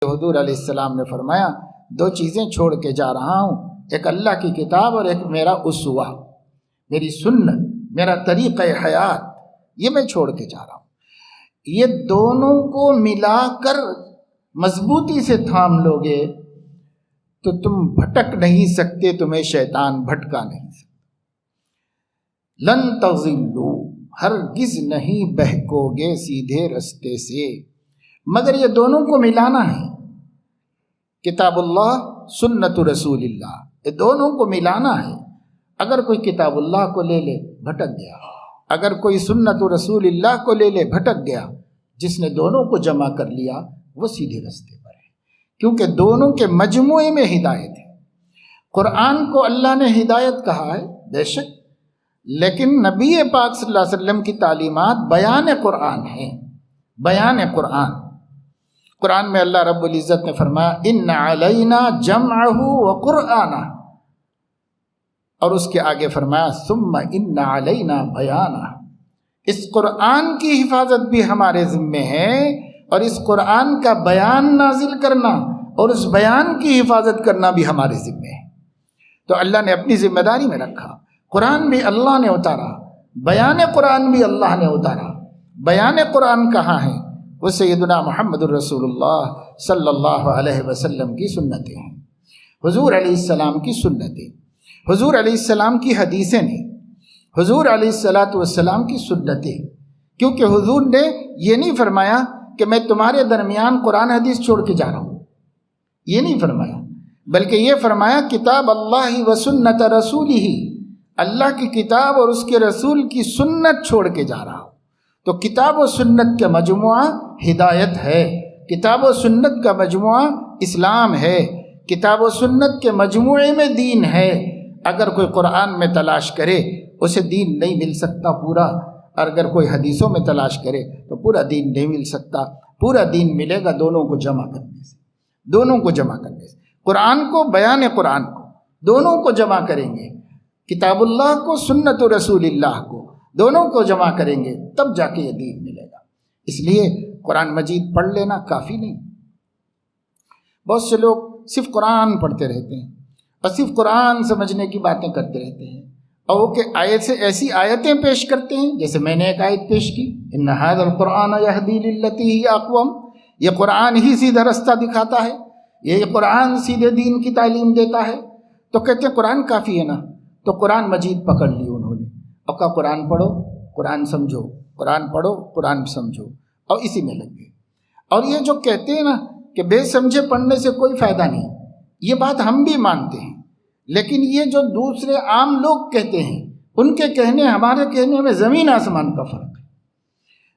حضور علیہ السلام نے فرمایا دو چیزیں چھوڑ کے جا رہا ہوں، ایک اللہ کی کتاب اور ایک میرا اسوہ، میری سنت، میرا طریقہ حیات، یہ میں چھوڑ کے جا رہا ہوں۔ یہ دونوں کو ملا کر مضبوطی سے تھام لوگے تو تم بھٹک نہیں سکتے، تمہیں شیطان بھٹکا نہیں سکتا۔ لن تضلوا، ہرگز نہیں بہکو گے سیدھے رستے سے، مگر یہ دونوں کو ملانا ہے، کتاب اللہ سنت رسول اللہ، یہ دونوں کو ملانا ہے۔ اگر کوئی کتاب اللہ کو لے لے بھٹک گیا، اگر کوئی سنت رسول اللہ کو لے لے بھٹک گیا۔ جس نے دونوں کو جمع کر لیا وہ سیدھے رستے پر ہے، کیونکہ دونوں کے مجموعے میں ہدایت ہے۔ قرآن کو اللہ نے ہدایت کہا ہے بے شک، لیکن نبی پاک صلی اللہ علیہ وسلم کی تعلیمات بیان قرآن ہیں، بیان قرآن۔ قرآن میں اللہ رب العزت نے فرمایا ان علینا جمعہ وقرآنہ، اور اس کے آگے فرمایا ثم ان علینا بیانہ۔ اس قرآن کی حفاظت بھی ہمارے ذمے ہے، اور اس قرآن کا بیان نازل کرنا اور اس بیان کی حفاظت کرنا بھی ہمارے ذمے ہے۔ تو اللہ نے اپنی ذمہ داری میں رکھا، قرآن بھی اللہ نے اتارا، بیان قرآن بھی اللہ نے اتارا۔ بیان قرآن کہاں ہے؟ وہ سیدنا محمد الرسول اللہ صلی اللہ علیہ وسلم کی سنتیں ہیں، حضور علیہ السلام کی سنتیں، حضور علیہ السلام کی حدیثیں نہیں، حضور علیہ السلام کی سنتیں۔ کیونکہ حضور نے یہ نہیں فرمایا کہ میں تمہارے درمیان قرآن حدیث چھوڑ کے جا رہا ہوں، یہ نہیں فرمایا، بلکہ یہ فرمایا کتاب اللہ و سنت رسولہ، اللہ کی کتاب اور اس کے رسول کی سنت چھوڑ کے جا رہا ہوں۔ تو کتاب و سنت کا مجموعہ ہدایت ہے، کتاب و سنت کا مجموعہ اسلام ہے، کتاب و سنت کے مجموعے میں دین ہے۔ اگر کوئی قرآن میں تلاش کرے اسے دین نہیں مل سکتا پورا، اور اگر کوئی حدیثوں میں تلاش کرے تو پورا دین نہیں مل سکتا۔ پورا دین ملے گا دونوں کو جمع کرنے سے، دونوں کو جمع کرنے سے، قرآن کو، بیان قرآن کو، دونوں کو جمع کریں گے، کتاب اللہ کو، سنت رسول اللہ کو، دونوں کو جمع کریں گے، تب جا کے یہ دین ملے گا۔ اس لیے قرآن مجید پڑھ لینا کافی نہیں۔ بہت سے لوگ صرف قرآن پڑھتے رہتے ہیں اور صرف قرآن سمجھنے کی باتیں کرتے رہتے ہیں، اور وہ کہ آیت سے ایسی آیتیں پیش کرتے ہیں، جیسے میں نے ایک آیت پیش کی ان ھذا القرآن یہدی للتی ہی اقوم، یہ قرآن ہی سیدھا رستہ دکھاتا ہے، یہ قرآن سیدھے دین کی تعلیم دیتا ہے۔ تو کہتے ہیں قرآن کافی ہے نا، تو قرآن مجید پکڑ لی انہوں نے، اور کہا قرآن پڑھو، قرآن سمجھو، قرآن پڑھو، قرآن سمجھو، اور اسی میں لگ گئے۔ اور یہ جو کہتے ہیں نا کہ بے سمجھے پڑھنے سے کوئی فائدہ نہیں، یہ بات ہم بھی مانتے ہیں، لیکن یہ جو دوسرے عام لوگ کہتے ہیں، ان کے کہنے ہمارے کہنے میں زمین آسمان کا فرق ہے،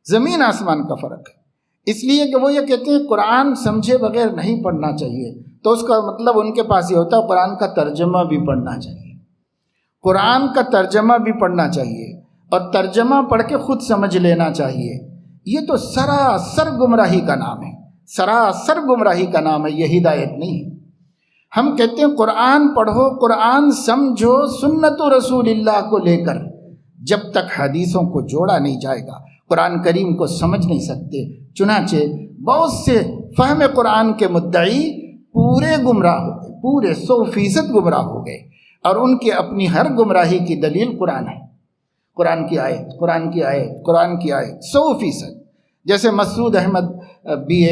زمین آسمان کا فرق ہے۔ اس لیے کہ وہ یہ کہتے ہیں قرآن سمجھے بغیر نہیں پڑھنا چاہیے، تو اس کا مطلب ان کے پاس یہ ہوتا ہے قرآن کا ترجمہ بھی پڑھنا چاہیے، قرآن کا ترجمہ بھی پڑھنا چاہیے، اور ترجمہ پڑھ کے خود سمجھ لینا چاہیے۔ یہ تو سراسر گمراہی کا نام ہے، سراسر گمراہی کا نام ہے، یہ ہدایت نہیں ہے۔ ہم کہتے ہیں قرآن پڑھو، قرآن سمجھو، سنت و رسول اللہ کو لے کر، جب تک حدیثوں کو جوڑا نہیں جائے گا قرآن کریم کو سمجھ نہیں سکتے۔ چنانچہ بہت سے فہم قرآن کے مدعی پورے گمراہ ہو گئے، پورے 100% گمراہ ہو گئے، اور ان کی اپنی ہر گمراہی کی دلیل قرآن ہے، قرآن کی آیت، قرآن کی آیت، قرآن کی آیت، 100%۔ جیسے مسعود احمد بھی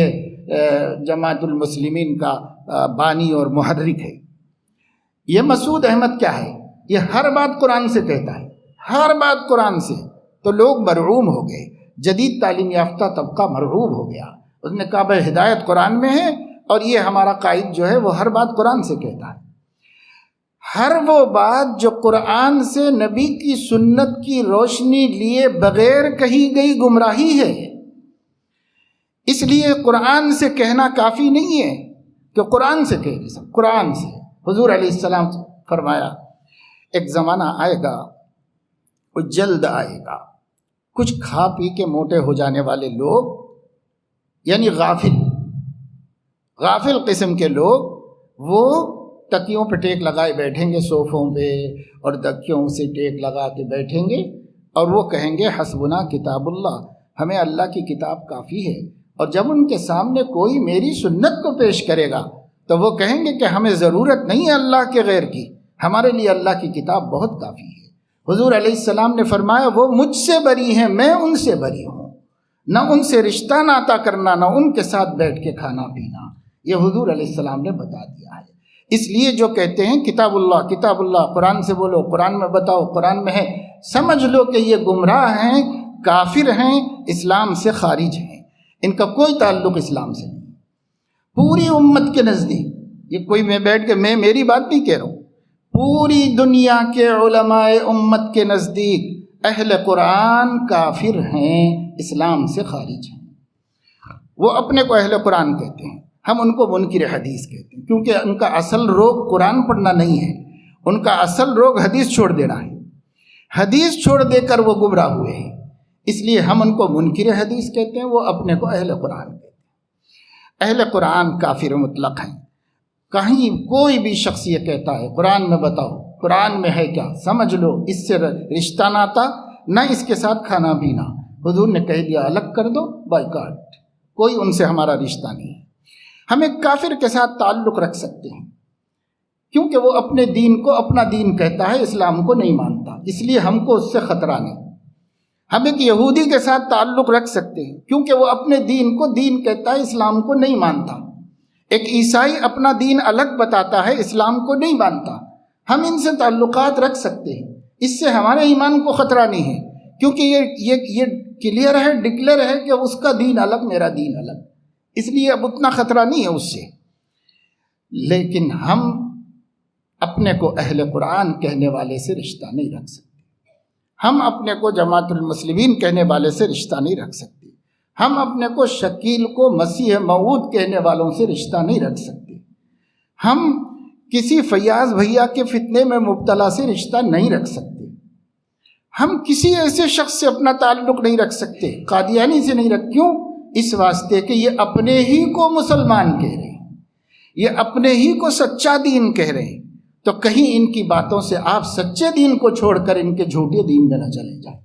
جماعت المسلمین کا بانی اور محرک ہے، یہ مسعود احمد کیا ہے؟ یہ ہر بات قرآن سے کہتا ہے، ہر بات قرآن سے۔ تو لوگ مرعوب ہو گئے، جدید تعلیم یافتہ طبقہ مرعوب ہو گیا، اس نے کہا بھائی ہدایت قرآن میں ہے، اور یہ ہمارا قائد جو ہے وہ ہر بات قرآن سے کہتا ہے۔ ہر وہ بات جو قرآن سے، نبی کی سنت کی روشنی لیے بغیر کہی گئی گمراہی ہے۔ اس لیے قرآن سے کہنا کافی نہیں ہے کہ قرآن سے کہہ دیں، قرآن سے۔ حضور علیہ السلام فرمایا ایک زمانہ آئے گا، وہ جلد آئے گا، کچھ کھا پی کے موٹے ہو جانے والے لوگ، یعنی غافل قسم کے لوگ، وہ تکیوں پہ ٹیک لگائے بیٹھیں گے، صوفوں پہ اور تکیوں سے ٹیک لگا کے بیٹھیں گے، اور وہ کہیں گے حسبنا کتاب اللہ، ہمیں اللہ کی کتاب کافی ہے، اور جب ان کے سامنے کوئی میری سنت کو پیش کرے گا تو وہ کہیں گے کہ ہمیں ضرورت نہیں ہے اللہ کے غیر کی، ہمارے لیے اللہ کی کتاب بہت کافی ہے۔ حضور علیہ السلام نے فرمایا وہ مجھ سے بری ہیں، میں ان سے بری ہوں، نہ ان سے رشتہ ناتا کرنا، نہ ان کے ساتھ بیٹھ کے کھانا پینا، یہ حضور علیہ السلام نے بتا دیا ہے۔ اس لیے جو کہتے ہیں کتاب اللہ، قرآن سے بولو، قرآن میں بتاؤ، قرآن میں ہے، سمجھ لو کہ یہ گمراہ ہیں، کافر ہیں، اسلام سے خارج ہیں، ان کا کوئی تعلق اسلام سے نہیں۔ پوری امت کے نزدیک، یہ کوئی میں بیٹھ کے میں میری بات نہیں کہہ رہا ہوں، پوری دنیا کے علماء امت کے نزدیک اہل قرآن کافر ہیں، اسلام سے خارج ہیں۔ وہ اپنے کو اہل قرآن کہتے ہیں، ہم ان کو منکر حدیث کہتے ہیں، کیونکہ ان کا اصل روگ قرآن پڑھنا نہیں ہے، ان کا اصل روگ حدیث چھوڑ دینا ہے، حدیث چھوڑ دے کر وہ گمراہ ہوئے ہیں، اس لیے ہم ان کو منکر حدیث کہتے ہیں، وہ اپنے کو اہل قرآن کہتے ہیں۔ اہل قرآن کافر مطلق ہیں۔ کہیں کوئی بھی شخص یہ کہتا ہے قرآن میں بتاؤ، قرآن میں ہے کیا، سمجھ لو، اس سے رشتہ ناتا، نہ اس کے ساتھ کھانا پینا، حضور نے کہہ دیا الگ کر دو، بائیکاٹ، کوئی ان سے ہمارا رشتہ نہیں ہے۔ ہم ایک کافر کے ساتھ تعلق رکھ سکتے ہیں کیونکہ وہ اپنے دین کو اپنا دین کہتا ہے، اسلام کو نہیں مانتا، اس لیے ہم کو اس سے خطرہ نہیں۔ ہم ایک یہودی کے ساتھ تعلق رکھ سکتے ہیں کیونکہ وہ اپنے دین کو دین کہتا ہے، اسلام کو نہیں مانتا۔ ایک عیسائی اپنا دین الگ بتاتا ہے، اسلام کو نہیں مانتا، ہم ان سے تعلقات رکھ سکتے ہیں، اس سے ہمارے ایمان کو خطرہ نہیں ہے، کیونکہ یہ کلیئر ہے، ڈکلیئر ہے کہ اس کا دین الگ، میرا دین الگ، اس لیے اب اتنا خطرہ نہیں ہے اس سے۔ لیکن ہم اپنے کو اہل قرآن کہنے والے سے رشتہ نہیں رکھ سکتے، ہم اپنے کو جماعت المسلمین کہنے والے سے رشتہ نہیں رکھ سکتے، ہم اپنے کو شکیل کو مسیح موعود کہنے والوں سے رشتہ نہیں رکھ سکتے، ہم کسی فیاض بھیا کے فتنے میں مبتلا سے رشتہ نہیں رکھ سکتے، ہم کسی ایسے شخص سے اپنا تعلق نہیں رکھ سکتے، قادیانی سے نہیں رکھ، کیوں؟ اس واسطے کہ یہ اپنے ہی کو مسلمان کہہ رہے ہیں، یہ اپنے ہی کو سچا دین کہہ رہے ہیں، تو کہیں ان کی باتوں سے آپ سچے دین کو چھوڑ کر ان کے جھوٹے دین میں نہ چلے جائیں۔